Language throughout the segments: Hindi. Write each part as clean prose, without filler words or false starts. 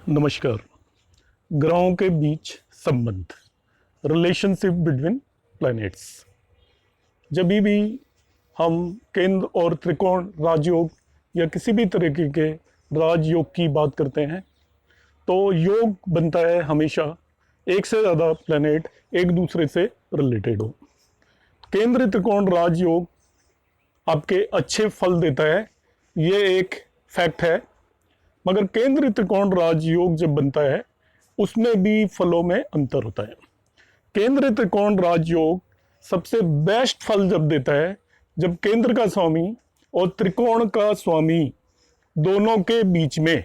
नमस्कार। ग्रहों के बीच संबंध, रिलेशनशिप बिटवीन प्लैनेट्स। जब भी हम केंद्र और त्रिकोण राजयोग या किसी भी तरीके के राजयोग की बात करते हैं तो योग बनता है हमेशा एक से ज़्यादा प्लैनेट एक दूसरे से रिलेटेड हो। केंद्र त्रिकोण राजयोग आपके अच्छे फल देता है, ये एक फैक्ट है। मगर केंद्रीय त्रिकोण राजयोग जब बनता है उसमें भी फलों में अंतर होता है। केंद्रीय त्रिकोण राजयोग सबसे बेस्ट फल जब देता है जब केंद्र का स्वामी और त्रिकोण का स्वामी दोनों के बीच में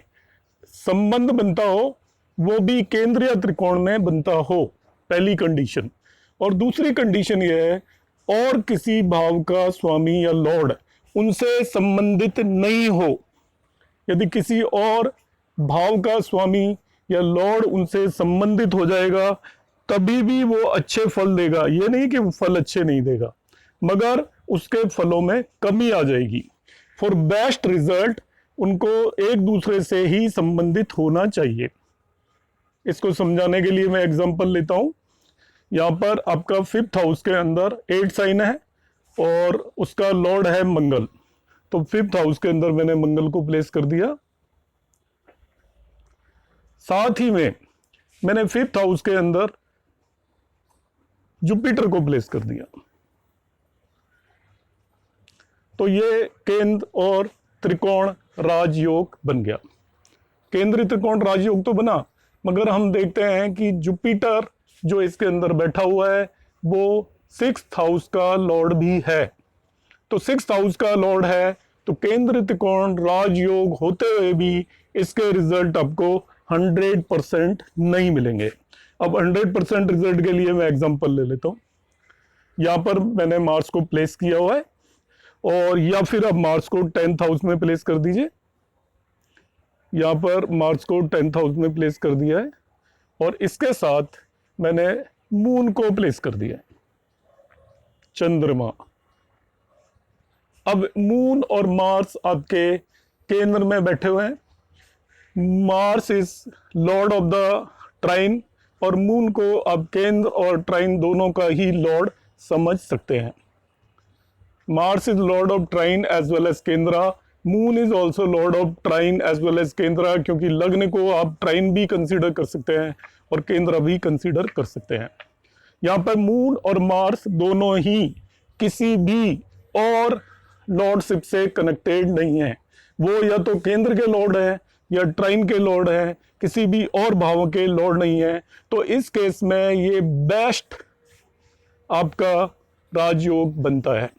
संबंध बनता हो, वो भी केंद्रीय त्रिकोण में बनता हो, पहली कंडीशन। और दूसरी कंडीशन यह है और किसी भाव का स्वामी या लॉर्ड उनसे संबंधित नहीं हो। यदि किसी और भाव का स्वामी या लॉर्ड उनसे संबंधित हो जाएगा तभी भी वो अच्छे फल देगा। ये नहीं कि वो फल अच्छे नहीं देगा, मगर उसके फलों में कमी आ जाएगी। फॉर बेस्ट रिजल्ट उनको एक दूसरे से ही संबंधित होना चाहिए। इसको समझाने के लिए मैं एग्जांपल लेता हूं। यहाँ पर आपका 5th हाउस के अंदर 8 साइन है और उसका लॉर्ड है मंगल। तो 5th हाउस के अंदर मैंने मंगल को प्लेस कर दिया। साथ ही में मैंने 5th हाउस के अंदर जुपिटर को प्लेस कर दिया। तो ये केंद्र और त्रिकोण राजयोग बन गया। केंद्रीय त्रिकोण राजयोग तो बना, मगर हम देखते हैं कि जुपिटर जो इसके अंदर बैठा हुआ है वो 6th हाउस का लॉर्ड भी है। तो 6th हाउस का लॉर्ड है तो केंद्र त्रिकोण राजयोग होते हुए भी इसके रिजल्ट आपको 100% नहीं मिलेंगे। अब 100% रिजल्ट के लिए मैं एग्जांपल ले लेता हूं। यहां पर मैंने मार्स को प्लेस किया हुआ है और या फिर अब मार्स को 10th हाउस में प्लेस कर दीजिए। यहां पर मार्स को 10th हाउस में प्लेस कर दिया है और इसके साथ मैंने मून को प्लेस कर दिया है, चंद्रमा। अब मून और मार्स आपके केंद्र में बैठे हुए हैं। Mars is lord of the trine और मून को आप केंद्र और ट्राइन दोनों का ही लॉर्ड समझ सकते हैं। Mars is lord of trine as well as kendra. Moon is also lord of trine as well as kendra, क्योंकि लग्न को आप ट्राइन भी कंसीडर कर सकते हैं और केंद्रा भी कंसीडर कर सकते हैं। यहाँ पर मून और मार्स दोनों ही किसी भी और लॉर्डशिप से कनेक्टेड नहीं है। वो या तो केंद्र के लॉर्ड है या ट्राइन के लॉर्ड है, किसी भी और भाव के लॉर्ड नहीं है। तो इस केस में ये बेस्ट आपका राजयोग बनता है।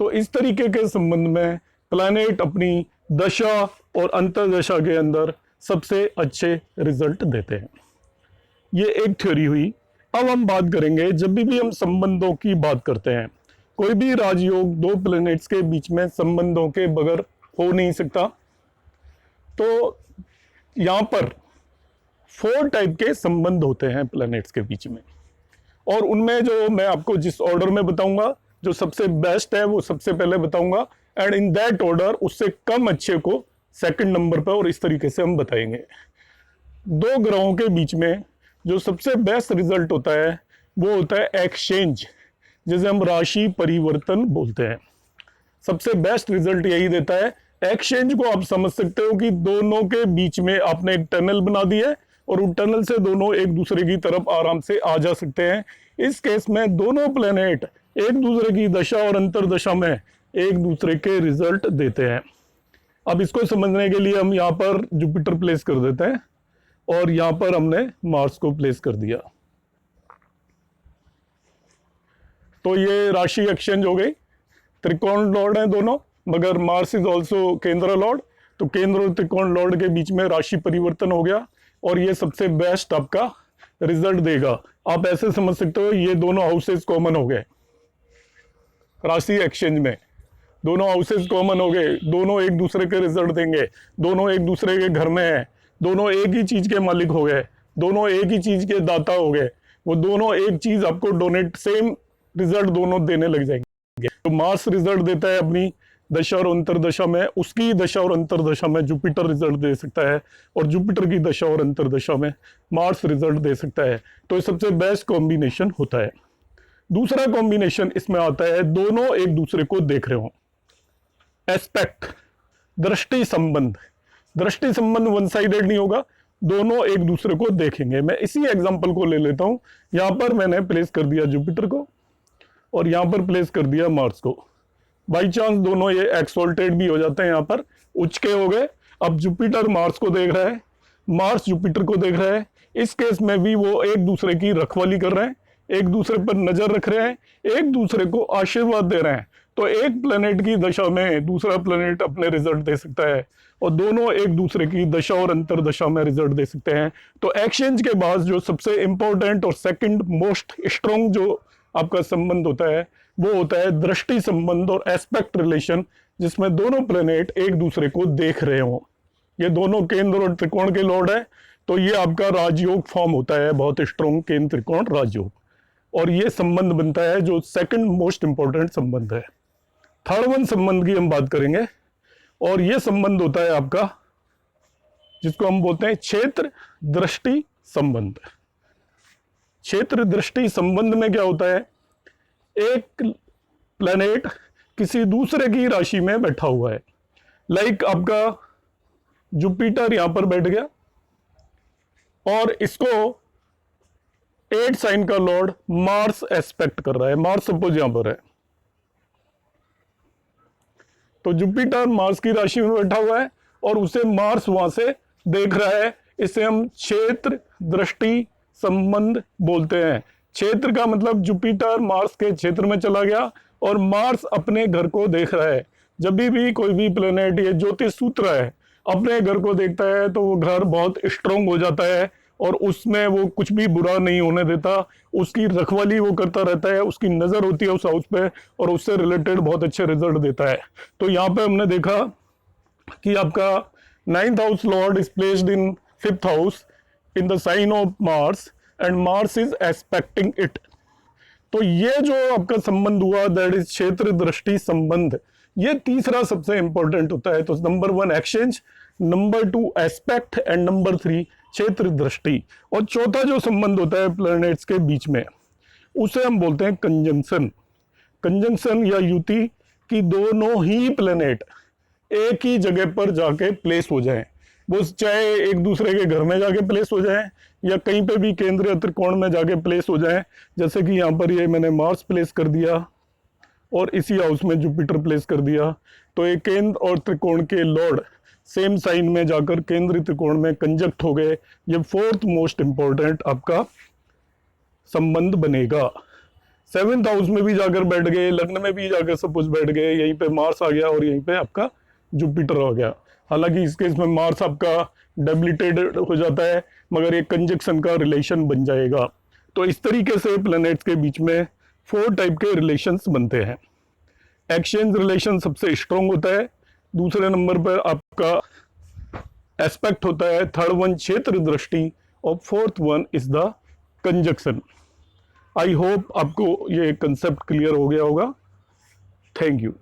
तो इस तरीके के संबंध में प्लैनेट अपनी दशा और अंतर्दशा के अंदर सबसे अच्छे रिजल्ट देते हैं। ये एक थ्योरी हुई। अब हम बात करेंगे, जब भी हम संबंधों की बात करते हैं, कोई भी राजयोग दो प्लैनेट्स के बीच में संबंधों के बगैर हो नहीं सकता। तो यहाँ पर 4 टाइप के संबंध होते हैं प्लैनेट्स के बीच में, और उनमें जो मैं आपको जिस ऑर्डर में बताऊंगा, जो सबसे बेस्ट है वो सबसे पहले बताऊंगा, एंड इन दैट ऑर्डर उससे कम अच्छे को सेकंड नंबर पर, और इस तरीके से हम बताएंगे। 2 ग्रहों के बीच में जो सबसे बेस्ट रिजल्ट होता है वो होता है एक्सचेंज, जिसे हम राशि परिवर्तन बोलते हैं। सबसे बेस्ट रिजल्ट यही देता है। एक्सचेंज को आप समझ सकते हो कि दोनों के बीच में आपने एक टनल बना दी है और उस टनल से दोनों एक दूसरे की तरफ आराम से आ जा सकते हैं। इस केस में दोनों प्लेनेट एक दूसरे की दशा और अंतरदशा में एक दूसरे के रिजल्ट देते हैं। अब इसको समझने के लिए हम यहाँ पर जुपिटर प्लेस कर देते हैं और यहाँ पर हमने मार्स को प्लेस कर दिया। तो ये राशि एक्सचेंज हो गई। त्रिकोण लॉर्ड हैं दोनों, मगर मार्स इज ऑल्सो केंद्र लॉर्ड, तो केंद्र और त्रिकोण लॉर्ड के बीच में राशि परिवर्तन हो गया और ये सबसे बेस्ट आपका रिजल्ट देगा। आप ऐसे समझ सकते हो ये दोनों हाउसेस कॉमन हो गए। राशि एक्सचेंज में दोनों हाउसेस कॉमन हो गए, दोनों एक दूसरे के रिजल्ट देंगे, दोनों एक दूसरे के घर में है, दोनों एक ही चीज के मालिक हो गए, दोनों एक ही चीज के दाता हो गए, वो दोनों एक चीज आपको डोनेट, सेम रिजल्ट दोनों देने लग जाएंगे। तो मार्स रिजल्ट देता है अपनी दशा और अंतरदशा में उसकी दशा और अंतरदशा में जुपिटर रिजल्ट दे सकता है, और जुपिटर की दशा और अंतरदशा में मार्स रिजल्ट दे सकता है। तो ये सबसे बेस्ट कॉम्बिनेशन होता है। दूसरा कॉम्बिनेशन इसमें आता है, दोनों एक दूसरे को देख रहे हो, एस्पेक्ट, दृष्टि संबंध। दृष्टि संबंध वन साइडेड नहीं होगा, दोनों एक दूसरे को देखेंगे। मैं इसी एग्जांपल को ले लेता हूं। यहां पर मैंने प्लेस कर दिया जुपिटर को और यहां पर प्लेस कर दिया मार्स को। बाई चांस दोनों ये एक्सोल्टेड भी हो जाते हैं, यहां पर उच्च के हो गए। अब जुपिटर मार्स को देख रहा है, मार्स जुपिटर को देख रहा है। इस केस में भी वो एक दूसरे की रखवाली कर रहे हैं, एक दूसरे पर नजर रख रहे हैं, एक दूसरे को आशीर्वाद दे रहे हैं। तो एक प्लेनेट की दशा में दूसरा प्लेनेट अपने रिजल्ट दे सकता है, और दोनों एक दूसरे की दशा और अंतरदशा में रिजल्ट दे सकते हैं। तो एक्सचेंज के बाद जो सबसे इंपॉर्टेंट और सेकंड मोस्ट स्ट्रॉन्ग जो आपका संबंध होता है वो होता है दृष्टि संबंध और एस्पेक्ट रिलेशन, जिसमें दोनों प्लेनेट एक दूसरे को देख रहे हो। ये दोनों केंद्र और त्रिकोण के लॉर्ड है, तो ये आपका राजयोग फॉर्म होता है, बहुत स्ट्रॉन्ग केंद्र त्रिकोण राजयोग। और ये संबंध बनता है जो सेकंड मोस्ट इंपॉर्टेंट संबंध है। थर्ड वन संबंध की हम बात करेंगे, और ये संबंध होता है आपका जिसको हम बोलते हैं क्षेत्र दृष्टि संबंध। क्षेत्र दृष्टि संबंध में क्या होता है, एक प्लैनेट किसी दूसरे की राशि में बैठा हुआ है। लाइक आपका जुपिटर यहां पर बैठ गया और इसको 8 साइन का लॉर्ड मार्स एस्पेक्ट कर रहा है। मार्स सपोज यहां पर है, तो जुपिटर मार्स की राशि में बैठा हुआ है और उसे मार्स वहां से देख रहा है। इसे हम क्षेत्र दृष्टि संबंध बोलते हैं। क्षेत्र का मतलब जुपिटर मार्स के क्षेत्र में चला गया और मार्स अपने घर को देख रहा है। जब भी कोई भी प्लेनेट, ये ज्योतिष सूत्र है, अपने घर को देखता है तो वो घर बहुत स्ट्रोंग हो जाता है और उसमें वो कुछ भी बुरा नहीं होने देता, उसकी रखवाली वो करता रहता है, उसकी नजर होती है उस हाउस पे और उससे रिलेटेड बहुत अच्छे रिजल्ट देता है। तो यहाँ पे हमने देखा कि आपका 9th house lord is placed in 5th house in the sign of Mars and Mars is aspecting it. तो ये जो आपका संबंध हुआ दैट इज क्षेत्र दृष्टि संबंध, ये तीसरा सबसे इंपॉर्टेंट होता है। तो number 1 exchange, number 2 aspect and number 3 क्षेत्र दृष्टि। और चौथा जो संबंध होता है प्लैनेट्स के बीच में उसे हम बोलते हैं कंजंक्शन। कंजंक्शन या युति कि दोनों ही प्लैनेट एक ही जगह पर जाके प्लेस हो जाएं, वो चाहे एक दूसरे के घर में जाके प्लेस हो जाएं या कहीं पे भी केंद्रीय त्रिकोण में जाके प्लेस हो जाएं। जैसे कि यहाँ पर ये मैंने मार्स प्लेस कर दिया और इसी हाउस में जुपिटर प्लेस कर दिया, तो ये केंद्र और त्रिकोण के लॉर्ड सेम साइन में जाकर केंद्रीय त्रिकोण में कंजक्ट हो गए। ये 4th मोस्ट इंपॉर्टेंट आपका संबंध बनेगा। 7th हाउस में भी जाकर बैठ गए, लग्न में भी जाकर सपोज बैठ गए, यहीं पे मार्स आ गया और यहीं पे आपका जुपिटर आ गया। हालांकि इस केस में मार्स आपका डेबिलिटेड हो जाता है, मगर ये कंजक्शन का रिलेशन बन जाएगा। तो इस तरीके से प्लैनेट्स के बीच में 4 टाइप के रिलेशंस बनते हैं। एक्सचेंज रिलेशन सबसे स्ट्रॉन्ग होता है, दूसरे नंबर पर आपका एस्पेक्ट होता है, थर्ड वन क्षेत्र दृष्टि और 4th one is the conjunction. I hope आपको ये कंसेप्ट क्लियर हो गया होगा। Thank you.